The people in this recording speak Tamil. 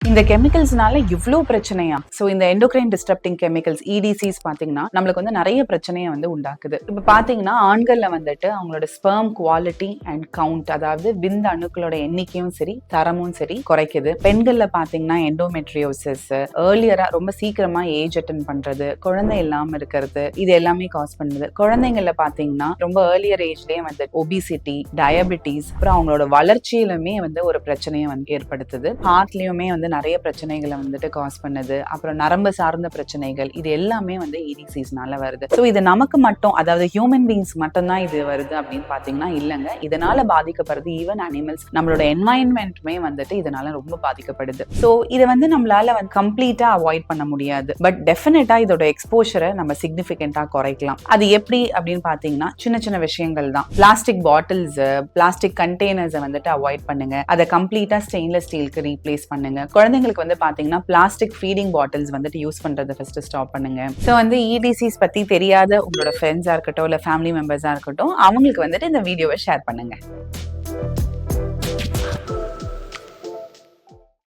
இந்த கெமிக்கல்ஸ்னால இவ்ளோ பிரச்சனையா? சோ இந்த எண்டோக்ரைன் டிஸ்டர்ப்டிங் கெமிக்கல்ஸ் EDCs பாத்தீங்கன்னா நம்மளுக்கு வந்து நிறைய பிரச்சனையை வந்து உண்டாக்குது. இப்ப பாத்தீங்கன்னா ஆண்கள்ல வந்துட்டு அவங்களோட ஸ்பெர்ம் குவாலிட்டி அண்ட் கவுண்ட், அதாவது விந்து அணுக்களோட எண்ணிக்கையும் சரி தரமும் சரி குறைக்குது. பெண்கள்ல பாத்தீங்கன்னா எண்டோமெட்ரியோசிஸ், ஏர்லியரா ரொம்ப சீக்கிரமா ஏஜ் அட்டன் பண்றது, குழந்தை இல்லாம இருக்கிறது, இது எல்லாமே காஸ் பண்ணுது. குழந்தைங்கள்ல பாத்தீங்கன்னா ரொம்ப ஏர்லியர் ஏஜ்லயே வந்து ஒபிசிட்டி, டயபெட்டிஸ், அப்புறம் அவங்களோட வளர்ச்சியிலுமே வந்து ஒரு பிரச்சனையை வந்து ஏற்படுத்துது. ஹார்ட்லயுமே வந்து நிறைய பிரச்சனைகளை வந்துட்டு காஸ் பண்ணுது. அப்புறம் நரம்பு சார்ந்த பிரச்சனைகள், இது எல்லாமே வந்து EDCsனால வருது. ஸோ இது நமக்கு மட்டும், அதாவது ஹியூமன் பீங்ஸ் மட்டும்தான் இது வருது அப்படின்னு பாத்தீங்கன்னா இல்லைங்க. இதனால பாதிக்கப்படுறது ஈவன் அனிமல்ஸ், நம்மளோட என்வாயன்மெண்ட்டுமே வந்துட்டு இதனால ரொம்ப பாதிக்கப்படுது. ஸோ இதை வந்து நம்மளால வந்து கம்ப்ளீட்டா அவாய்ட் பண்ண முடியாது. பட் டெஃபினட்டா இதோட எக்ஸ்போஷரை நம்ம சிக்னிஃபிகண்டா குறைக்கலாம். அது எப்படி அப்படின்னு பாத்தீங்கன்னா சின்ன சின்ன விஷயங்கள் தான். பிளாஸ்டிக் பாட்டில்ஸ், பிளாஸ்டிக் கண்டெய்னர்ஸை வந்துட்டு அவாய்ட் பண்ணுங்க. அதை கம்ப்ளீட்டா ஸ்டெயின்லெஸ் ஸ்டீலுக்கு ரீப்ளேஸ் பண்ணுங்க. குழந்தைங்களுக்கு வந்து பாத்தீங்கன்னா பிளாஸ்டிக் ஃபீடிங் பாட்டில்ஸ் வந்துட்டு யூஸ் பண்றதை ஃபர்ஸ்ட் ஸ்டாப் பண்ணுங்க. ஸோ வந்து EDCs பத்தி தெரியாத உங்களோட ஃப்ரெண்ட்ஸா இருக்கட்டும் இல்ல ஃபேமிலி மெம்பர்ஸா இருக்கட்டும், அவங்களுக்கு வந்துட்டு இந்த வீடியோவை ஷேர் பண்ணுங்க.